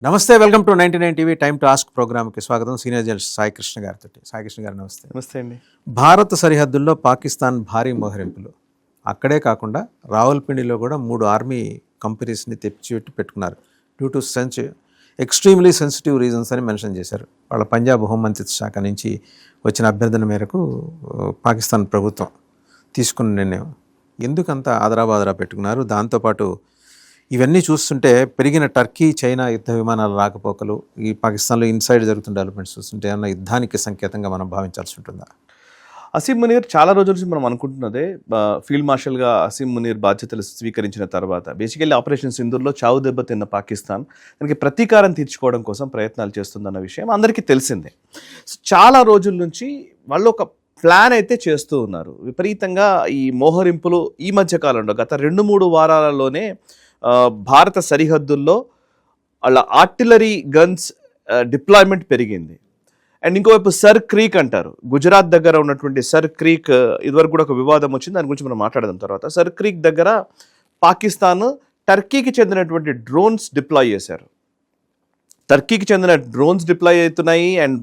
నమస్తే, welcome to 99 TV time to ask ప్రోగ్రామ్కి స్వాగతం. సీనియర్ జర్నలిస్ట్ సాయి కృష్ణ గారితో. సాయి కృష్ణ గారు నమస్తే. నమస్తే అండి. భారత సరిహద్దుల్లో పాకిస్తాన్ భారీ మోహరింపులు. అక్కడే కాకుండా రావులపిండిలో కూడా 3 ఆర్మీ కంపెనీస్ని తెచ్చిపెట్టి పెట్టుకున్నారు. Due to extremely sensitive reasons అని మెన్షన్ చేశారు. వాళ్ళ పంజాబ్ హోంమంత్రిత్వ శాఖ నుంచి వచ్చిన అభ్యర్థన మేరకు పాకిస్తాన్ ప్రభుత్వం తీసుకున్న నిర్ణయం. ఎందుకంత ఆదరాబాదరా పెట్టుకున్నారు? దాంతోపాటు ఇవన్నీ చూస్తుంటే పెరిగిన టర్కీ చైనా యుద్ధ విమానాల రాకపోకలు, ఈ పాకిస్తాన్లో ఇన్సైడ్ జరుగుతున్న డెవలప్మెంట్స్ చూస్తుంటే ఏమన్నా యుద్ధానికి సంకేతంగా మనం భావించాల్సి ఉంటుందా? అసీం మునీర్ చాలా రోజుల నుంచి మనం అనుకుంటున్నదే, ఫీల్డ్ మార్షల్గా అసీం మునీర్ బాధ్యతలు స్వీకరించిన తర్వాత బేసికల్లీ ఆపరేషన్ సింధూర్లో చావు దెబ్బ తిన్న పాకిస్తాన్ దానికి ప్రతీకారం తీర్చుకోవడం కోసం ప్రయత్నాలు చేస్తుందన్న విషయం అందరికీ తెలిసిందే. చాలా రోజుల నుంచి వాళ్ళు ఒక ప్లాన్ అయితే చేస్తూ ఉన్నారు. విపరీతంగా ఈ మోహరింపులు ఈ మధ్య కాలంలో గత 2-3 వారాలలోనే భారత సరిహద్దుల్లో వాళ్ళ ఆర్టిలరీ గన్స్ డిప్లాయ్మెంట్ పెరిగింది. అండ్ ఇంకోవైపు సర్ క్రీక్ అంటారు, గుజరాత్ దగ్గర ఉన్నటువంటి సర్ క్రీక్, ఇదివరకు కూడా ఒక వివాదం వచ్చింది, దాని గురించి మనం మాట్లాడదాం తర్వాత. సర్ క్రీక్ దగ్గర పాకిస్తాన్ టర్కీకి చెందినటువంటి డ్రోన్స్ డిప్లాయ్ చేశారు. టర్కీకి చెందిన డ్రోన్స్ డిప్లాయ్ అవుతున్నాయి. అండ్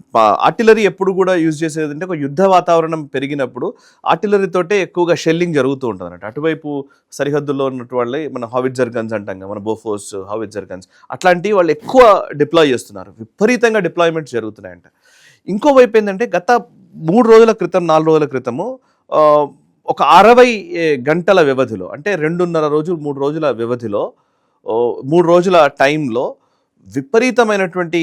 ఆర్టిలరీ ఎప్పుడు కూడా యూజ్ చేసేది అంటే ఒక యుద్ధ వాతావరణం పెరిగినప్పుడు ఆర్టిలరీతోటే ఎక్కువగా షెల్లింగ్ జరుగుతూ ఉంటుంది అన్నట్టు. అటువైపు సరిహద్దుల్లో ఉన్నట్టు వాళ్ళే మన హావిట్జర్ గన్స్ అంటాం కదా, మన బోఫోర్స్ హావిట్జర్ గన్స్, అట్లాంటివి వాళ్ళు ఎక్కువ డిప్లాయ్ చేస్తున్నారు. విపరీతంగా డిప్లాయ్మెంట్స్ జరుగుతున్నాయంట. ఇంకోవైపు ఏంటంటే గత 3 రోజుల క్రితం 4 రోజుల క్రితము ఒక 60 గంటల వ్యవధిలో, అంటే 2.5 రోజులు 3 రోజుల వ్యవధిలో 3 రోజుల టైంలో విపరీతమైనటువంటి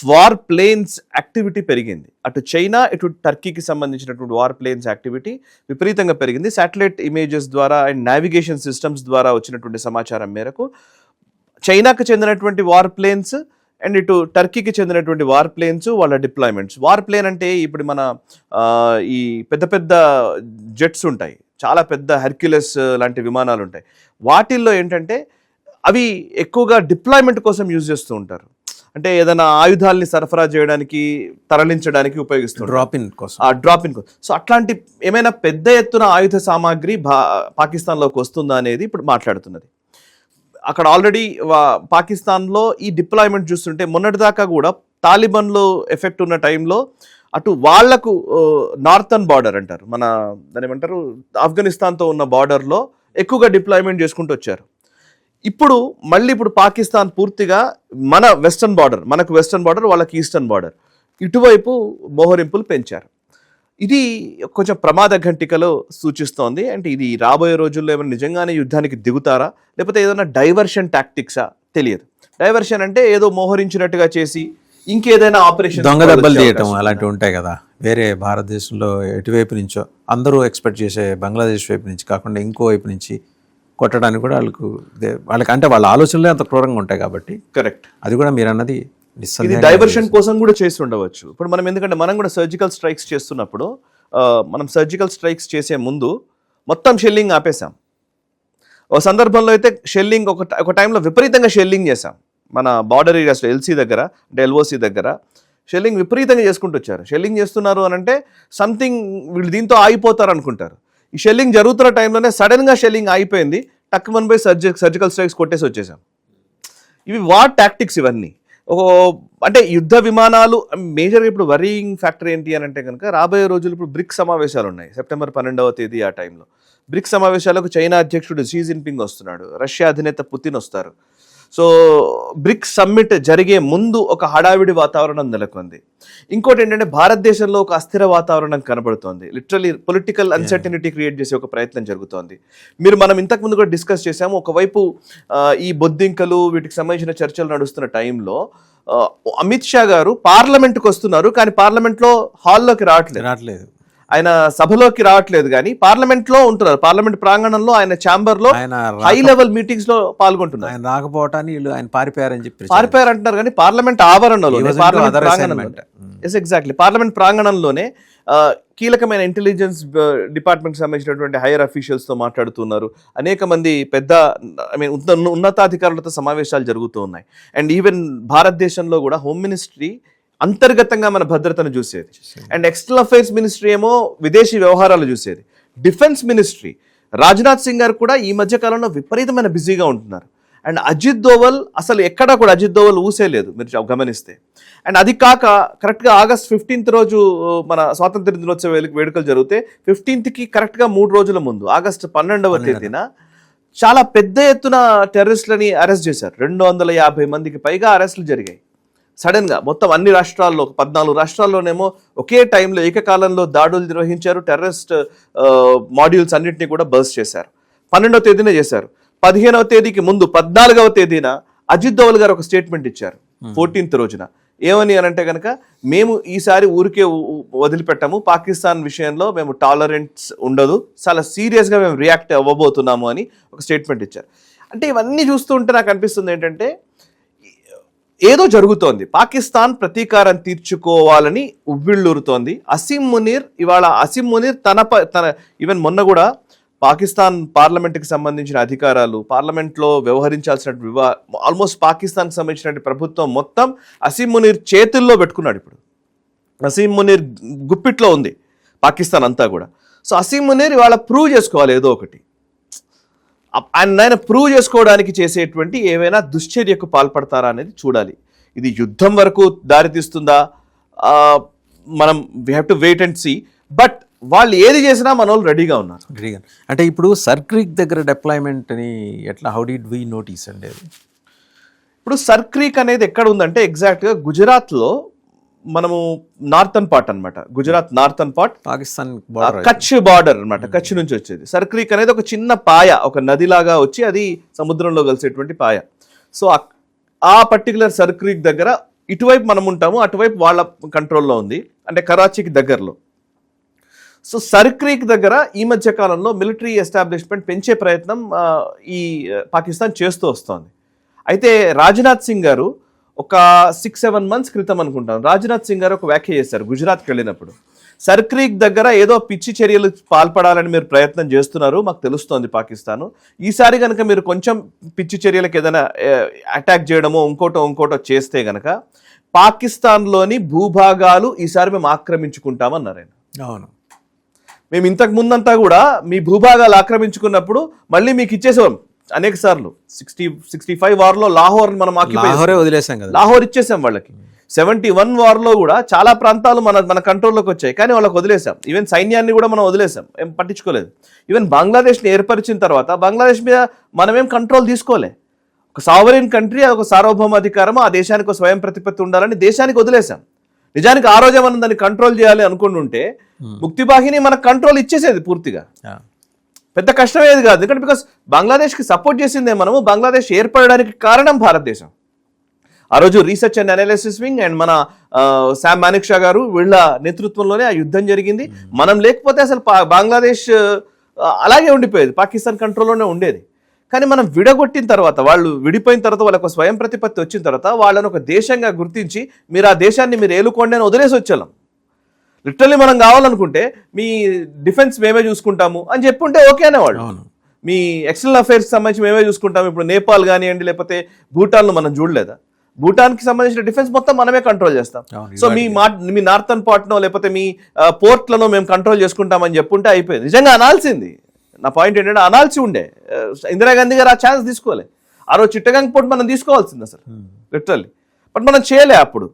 వార్ ప్లేన్స్ యాక్టివిటీ పెరిగింది. అటు చైనా ఇటు టర్కీకి సంబంధించినటువంటి వార్ ప్లేన్స్ యాక్టివిటీ విపరీతంగా పెరిగింది. శాటిలైట్ ఇమేజెస్ ద్వారా అండ్ నావిగేషన్ సిస్టమ్స్ ద్వారా వచ్చినటువంటి సమాచారం మేరకు చైనాకు చెందినటువంటి వార్ ప్లేన్స్ అండ్ ఇటు టర్కీకి చెందినటువంటి వార్ ప్లేన్స్ వాళ్ళ డిప్లాయ్మెంట్స్. వార్ ప్లేన్ అంటే ఇప్పుడు మన ఈ పెద్ద పెద్ద జెట్స్ ఉంటాయి, చాలా పెద్ద హెర్క్యులస్ లాంటి విమానాలు ఉంటాయి. వాటిల్లో ఏంటంటే అవి ఎక్కువగా డిప్లాయ్మెంట్ కోసం యూజ్ చేస్తూ ఉంటారు. అంటే ఏదైనా ఆయుధాలని సరఫరా చేయడానికి, తరలించడానికి ఉపయోగిస్తారు, డ్రాప్ ఇన్ కోసం. సో అట్లాంటి ఏమైనా పెద్ద ఎత్తున ఆయుధ సామాగ్రి పాకిస్తాన్లోకి వస్తుందా అనేది ఇప్పుడు మాట్లాడుతున్నది. అక్కడ ఆల్రెడీ పాకిస్తాన్లో ఈ డిప్లాయ్మెంట్ చూస్తుంటే మొన్నటిదాకా కూడా తాలిబాన్లో ఎఫెక్ట్ ఉన్న టైంలో అటు వాళ్లకు నార్థన్ బార్డర్ అంటారు, మన దాని ఏమంటారు, ఆఫ్ఘనిస్తాన్తో ఉన్న బార్డర్లో ఎక్కువగా డిప్లాయ్మెంట్ చేసుకుంటూ వచ్చారు. ఇప్పుడు పాకిస్తాన్ పూర్తిగా మన వెస్టర్న్ బార్డర్, మనకు వెస్టర్న్ బార్డర్, వాళ్ళకి ఈస్టర్న్ బార్డర్, ఇటువైపు మోహరింపులు పెంచారు. ఇది కొంచెం ప్రమాద ఘంటికలో సూచిస్తోంది. అంటే ఇది రాబోయే రోజుల్లో ఏమైనా నిజంగానే యుద్ధానికి దిగుతారా, లేకపోతే ఏదైనా డైవర్షన్ టాక్టిక్సా తెలియదు. డైవర్షన్ అంటే ఏదో మోహరించినట్టుగా చేసి ఇంకేదైనా ఆపరేషన్, దొంగ దెబ్బలు తీయటం అలాంటివి ఉంటాయి కదా. వేరే భారతదేశంలో ఎటువైపు నుంచో అందరూ ఎక్స్పెక్ట్ చేసే బంగ్లాదేశ్ వైపు నుంచి కాకుండా ఇంకో వైపు నుంచి కొట్టడానికి కూడా వాళ్ళకి అంటే వాళ్ళ ఆలోచనలే అంత క్రూరంగా ఉంటాయి కాబట్టి. కరెక్ట్. అది కూడా మీరు అన్నది ఇది డైవర్షన్ కోసం కూడా చేసి ఉండవచ్చు. ఇప్పుడు మనం ఎందుకంటే మనం కూడా సర్జికల్ స్ట్రైక్స్ చేస్తున్నప్పుడు మనం సర్జికల్ స్ట్రైక్స్ చేసే ముందు మొత్తం షెల్లింగ్ ఆపేసాం. ఒక సందర్భంలో అయితే షెల్లింగ్ ఒక టైంలో విపరీతంగా షెల్లింగ్ చేసాం. మన బార్డర్ ఏరియాస్లో ఎల్సీ దగ్గర, అంటే ఎల్ఓసి దగ్గర షెల్లింగ్ విపరీతంగా చేసుకుంటూ వచ్చారు. షెల్లింగ్ చేస్తున్నారు అని అంటే సంథింగ్ వీళ్ళు దీంతో ఆగిపోతారు అనుకుంటారు. ఈ షెల్లింగ్ జరుగుతున్న టైంలోనే సడన్గా షెల్లింగ్ ఆగిపోయింది, టక్కుమని పోయి సర్జికల్ స్ట్రైక్స్ కొట్టేసి వచ్చేసాం. ఇవి వార్ టాక్టిక్స్ ఇవన్నీ. అంటే యుద్ధ విమానాలు మేజర్గా ఇప్పుడు వరీయింగ్ ఫ్యాక్టర్ ఏంటి అని అంటే కనుక రాబోయే రోజులు ఇప్పుడు బ్రిక్స్ సమావేశాలు ఉన్నాయి. సెప్టెంబర్ 12వ తేదీ ఆ టైంలో బ్రిక్స్ సమావేశాలకు చైనా అధ్యక్షుడు షీ జిన్పింగ్ వస్తున్నాడు, రష్యా అధినేత పుతిన్ వస్తారు. సో బ్రిక్స్ సమ్మిట్ జరిగే ముందు ఒక హడావిడి వాతావరణం నెలకొంది. ఇంకోటి ఏంటంటే భారతదేశంలో ఒక అస్థిర వాతావరణం కనబడుతోంది. లిటరలీ పొలిటికల్ అన్సర్టనిటీ క్రియేట్ చేసే ఒక ప్రయత్నం జరుగుతోంది. మనం ఇంతకుముందు కూడా డిస్కస్ చేసాము. ఒకవైపు ఈ బొద్దింకలు వీటికి సంబంధించిన చర్చలు నడుస్తున్న టైంలో అమిత్ షా గారు పార్లమెంట్కి వస్తున్నారు, కానీ పార్లమెంట్లో హాల్లోకి రావట్లేదు, ఆయన సభలోకి రావట్లేదు, కానీ పార్లమెంట్ లో ఉంటున్నారు. పార్లమెంట్ ప్రాంగణంలో ఆయన ఛాంబర్ లో హై లెవెల్ మీటింగ్స్ లో పాల్గొంటున్నారు. ఆయన రాకపోవటాన్ని ఆయన పారిపోయారు అంటున్నారు, కానీ పార్లమెంట్ ఆవరణలో, ఎగ్జాక్ట్లీ పార్లమెంట్ ప్రాంగణంలోనే కీలకమైన ఇంటెలిజెన్స్ డిపార్ట్మెంట్కి సంబంధించినటువంటి హైయర్ అఫీషియల్స్తో మాట్లాడుతున్నారు. అనేక మంది పెద్ద ఉన్నతాధికారులతో సమావేశాలు జరుగుతూ ఉన్నాయి. అండ్ ఈవెన్ భారతదేశంలో కూడా హోమ్ మినిస్ట్రీ అంతర్గతంగా మన భద్రతను చూసేది, అండ్ ఎక్స్టర్నల్ అఫైర్స్ మినిస్ట్రీ ఏమో విదేశీ వ్యవహారాలు చూసేది. డిఫెన్స్ మినిస్ట్రీ రాజ్నాథ్ సింగ్ గారు కూడా ఈ మధ్య కాలంలో విపరీతమైన బిజీగా ఉంటున్నారు. అండ్ అజిత్ దోవల్ అసలు ఎక్కడా కూడా అజిత్ దోవల్ ఊసేలేదు మీరు గమనిస్తే. అండ్ అది కాక కరెక్ట్గా August 15th రోజు మన స్వాతంత్ర దినోత్సవ వేడుకలు జరిగితే 15th కరెక్ట్గా 3 రోజుల ముందు August 12వ తేదీన చాలా పెద్ద ఎత్తున టెర్రరిస్టులని అరెస్ట్ చేశారు. 250 మందికి పైగా అరెస్టులు జరిగాయి సడన్గా. మొత్తం అన్ని రాష్ట్రాల్లో 14 రాష్ట్రాల్లోనేమో ఒకే టైంలో ఏకకాలంలో దాడులు నిర్వహించారు. టెర్రరిస్ట్ మాడ్యూల్స్ అన్నింటినీ కూడా బర్స్ట్ చేశారు. 12వ తేదీన చేశారు. 15వ తేదీకి ముందు 14వ తేదీన అజిత్ దోవల్ గారు ఒక స్టేట్మెంట్ ఇచ్చారు 14th రోజున. ఏమని అనంటే కనుక మేము ఈసారి ఊరికే వదిలిపెట్టాము, పాకిస్తాన్ విషయంలో మేము టాలరెన్స్ ఉండదు, చాలా సీరియస్గా మేము రియాక్ట్ అవ్వబోతున్నాము అని ఒక స్టేట్మెంట్ ఇచ్చారు. అంటే ఇవన్నీ చూస్తూ ఉంటే నాకు అనిపిస్తుంది ఏంటంటే ఏదో జరుగుతోంది. పాకిస్తాన్ ప్రతీకారం తీర్చుకోవాలని ఉవ్విళ్ళూరుతోంది. అసీం మునీర్ తన ఈవెన్ మొన్న కూడా పాకిస్తాన్ పార్లమెంట్కి సంబంధించిన అధికారాలు, పార్లమెంట్లో వ్యవహరించాల్సిన ఆల్మోస్ట్ పాకిస్తాన్కి సంబంధించిన ప్రభుత్వం మొత్తం అసీం మునీర్ చేతుల్లో పెట్టుకున్నాడు. ఇప్పుడు అసీం మునీర్ గుప్పిట్లో ఉంది పాకిస్తాన్ అంతా కూడా. సో అసీం మునీర్ ఇవాళ ప్రూవ్ చేసుకోవాలి ఏదో ఒకటి. ఆయన ప్రూవ్ చేసుకోవడానికి చేసేటువంటి ఏవైనా దుశ్చర్యకు పాల్పడతారా అనేది చూడాలి. ఇది యుద్ధం వరకు దారితీస్తుందా మనం we have to wait and see. But వాళ్ళు ఏది చేసినా మన వాళ్ళు రెడీగా ఉన్నారు. అంటే ఇప్పుడు సర్క్రీక్ దగ్గర డిప్లాయ్మెంట్ని ఎట్లా హౌ డిడ్ వీ నోటీస్ అండి? ఇప్పుడు సర్క్రీక్ అనేది ఎక్కడ ఉందంటే ఎగ్జాక్ట్గా గుజరాత్లో మనము నార్థన్ పార్ట్ అనమాట. Gujarat northern part Pakistan Kutch border అనమాట. కచ్ నుంచి వచ్చేది సర్క్రీక్ అనేది ఒక చిన్న పాయ, ఒక నదిలాగా వచ్చి అది సముద్రంలో కలిసేటువంటి పాయ. సో ఆ పర్టికులర్ సర్క్రీక్ దగ్గర ఇటువైపు మనం ఉంటాము, అటువైపు వాళ్ళ కంట్రోల్లో ఉంది, అంటే కరాచీకి దగ్గరలో. సో సర్క్రీక్ దగ్గర ఈ మధ్య కాలంలో మిలిటరీ ఎస్టాబ్లిష్మెంట్ పెంచే ప్రయత్నం ఈ పాకిస్తాన్ చేస్తూ వస్తోంది. అయితే రాజ్నాథ్ సింగ్ గారు ఒక 6-7 months క్రితం అనుకుంటాను, రాజ్నాథ్ సింగ్ గారు ఒక వ్యాఖ్య చేశారు గుజరాత్కి వెళ్ళినప్పుడు. సర్క్రీక్ దగ్గర ఏదో పిచ్చి చర్యలు పాల్పడాలని మీరు ప్రయత్నం చేస్తున్నారు, మాకు తెలుస్తోంది పాకిస్తాను. ఈసారి కనుక మీరు కొంచెం పిచ్చి చర్యలకు ఏదైనా అటాక్ చేయడమో ఇంకోటో చేస్తే గనక పాకిస్తాన్లోని భూభాగాలు ఈసారి మేము ఆక్రమించుకుంటామన్నారు ఆయన. అవును, మేము ఇంతకు ముందంతా కూడా మీ భూభాగాలు ఆక్రమించుకున్నప్పుడు మళ్ళీ మీకు ఇచ్చేసాం అనేక సార్లు. 65 వార్లో లాహోర్ మనం వదిలేసాం కదా, లాహోర్ ఇచ్చేసాం వాళ్ళకి. 71 వార్లో కూడా చాలా ప్రాంతాలు మన కంట్రోల్లోకి వచ్చాయి, కానీ వాళ్ళకి వదిలేసాం. ఈవెన్ సైన్యాన్ని కూడా మనం వదిలేసాం, ఏం పట్టించుకోలేదు. ఈవెన్ బంగ్లాదేశ్ని ఏర్పరిచిన తర్వాత బంగ్లాదేశ్ మీద మనమేం కంట్రోల్ తీసుకోలే. ఒక సావరిన్ కంట్రీ, అదొక సార్వభౌమాధికారం, ఆ దేశానికి ఒక స్వయం ప్రతిపత్తి ఉండాలని దేశానికి వదిలేసాం. నిజానికి ఆ రోజే మనం దాన్ని కంట్రోల్ చేయాలి అనుకుని ఉంటే ముక్తిబాహిని మనకు కంట్రోల్ ఇచ్చేసేది పూర్తిగా, పెద్ద కష్టమేది కాదు. ఎందుకంటే బికాస్ బంగ్లాదేశ్కి సపోర్ట్ చేసిందే మనము. బంగ్లాదేశ్ ఏర్పడడానికి కారణం భారతదేశం. ఆ రోజు research and analysis wing and మన శామ్ మానిక్షా గారు వీళ్ళ నేతృత్వంలోనే ఆ యుద్ధం జరిగింది. మనం లేకపోతే అసలు బంగ్లాదేశ్ అలాగే ఉండిపోయేది, పాకిస్తాన్ కంట్రోల్లోనే ఉండేది. కానీ మనం విడగొట్టిన తర్వాత, వాళ్ళు విడిపోయిన తర్వాత, వాళ్ళకు స్వయం ప్రతిపత్తి వచ్చిన తర్వాత వాళ్ళని ఒక దేశంగా గుర్తించి మీరు ఆ దేశాన్ని మీరు ఏలుకోండి అని వదిలేసి వచ్చాం. లిటరల్లీ మనం కావాలనుకుంటే మీ డిఫెన్స్ మేమే చూసుకుంటాము అని చెప్పుంటే ఓకే అనేవాళ్ళు. మీ ఎక్స్టర్నల్ అఫైర్స్కి సంబంధించి మేమే చూసుకుంటాము. ఇప్పుడు నేపాల్ కానివ్వండి, లేకపోతే భూటాన్లో మనం చూడలేదా? భూటాన్కి సంబంధించిన డిఫెన్స్ మొత్తం మనమే కంట్రోల్ చేస్తాం. సో మీ నార్థన్ పార్ట్నో లేకపోతే మీ పోర్ట్లను మేము కంట్రోల్ చేసుకుంటామని చెప్పుంటే అయిపోయింది. నిజంగా అనాల్సింది. నా పాయింట్ ఏంటంటే అనాల్సి ఉండే. ఇందిరాగాంధీ గారు ఆ ఛాన్స్ తీసుకోలే. ఆ రోజు చిట్టగాంగ్ పోర్ట్ మనం తీసుకోవాల్సింది అసలు లిటరల్లీ. బట్ మనం చేయలే అప్పుడు.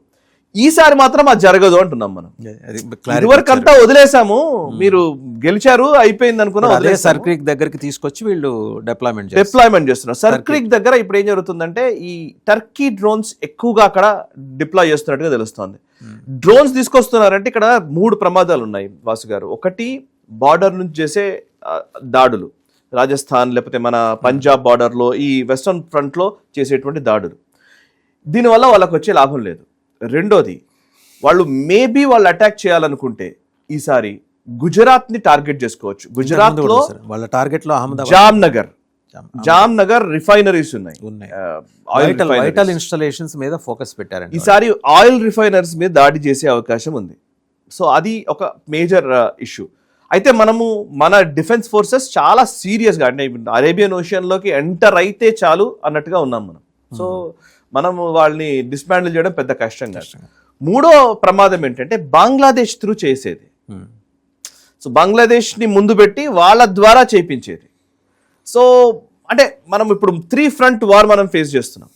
ఈసారి మాత్రం అది జరగదు అంటున్నాం మనం. ఇదివరకు అంతా వదిలేసాము, మీరు గెలిచారు అయిపోయింది అనుకున్నాం. సర్క్రీక్ దగ్గరికి తీసుకొచ్చి వీళ్ళు డిప్లాయ్మెంట్ చేస్తున్నారు. సర్క్రీక్ దగ్గర ఇప్పుడు ఏం జరుగుతుందంటే ఈ టర్కీ డ్రోన్స్ ఎక్కువగా అక్కడ డిప్లాయ్ చేస్తున్నట్టుగా తెలుస్తోంది. డ్రోన్స్ తీసుకొస్తున్నారంటే ఇక్కడ 3 ప్రమాదాలు ఉన్నాయి వాసు గారు. ఒకటి బార్డర్ నుంచి చేసే దాడులు, రాజస్థాన్ లేకపోతే మన పంజాబ్ బార్డర్లో ఈ వెస్టర్న్ ఫ్రంట్లో చేసేటువంటి దాడులు. దీనివల్ల వాళ్ళకు వచ్చే లాభం లేదు. రెండోది, వాళ్ళు అటాక్ చేయాలనుకుంటే ఈసారి గుజరాత్ ని టార్గెట్ చేసుకోవచ్చు. గుజరాత్ లో వాళ్ళ టార్గెట్ లో జామ్నగర్ రిఫైనరీస్ ఉన్నాయి, వైటల్ ఇన్స్టాలేషన్స్ మీద ఫోకస్ పెట్టారు. ఈసారి ఆయిల్ రిఫైనరీస్ మీద దాడి చేసే అవకాశం ఉంది. సో అది ఒక మేజర్ ఇష్యూ. అయితే మన డిఫెన్స్ ఫోర్సెస్ చాలా సీరియస్గా, అంటే అరేబియన్ ఓషియన్లోకి ఎంటర్ అయితే చాలు అన్నట్టుగా ఉన్నాం మనం. సో మనం వాళ్ళని డిస్మాండిల్ చేయడం పెద్ద కష్టం కాదు. మూడో ప్రమాదం ఏంటంటే బంగ్లాదేశ్ త్రూ చేసేది. సో బంగ్లాదేశ్ని ముందు పెట్టి వాళ్ళ ద్వారా చేయించేది. సో అంటే మనం ఇప్పుడు 3 ఫ్రంట్ వార్ మనం ఫేస్ చేస్తున్నాం.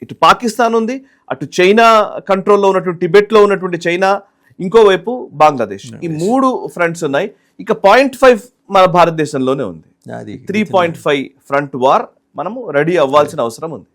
ఇటు పాకిస్తాన్ ఉంది, అటు చైనా కంట్రోల్లో ఉన్నటువంటి టిబెట్లో ఉన్నటువంటి చైనా, ఇంకోవైపు బంగ్లాదేశ్. ఈ 3 ఫ్రంట్స్ ఉన్నాయి. ఇక 0.5 మన భారతదేశంలోనే ఉంది. అది 3.5 ఫ్రంట్ వార్ మనము రెడీ అవ్వాల్సిన అవసరం ఉంది.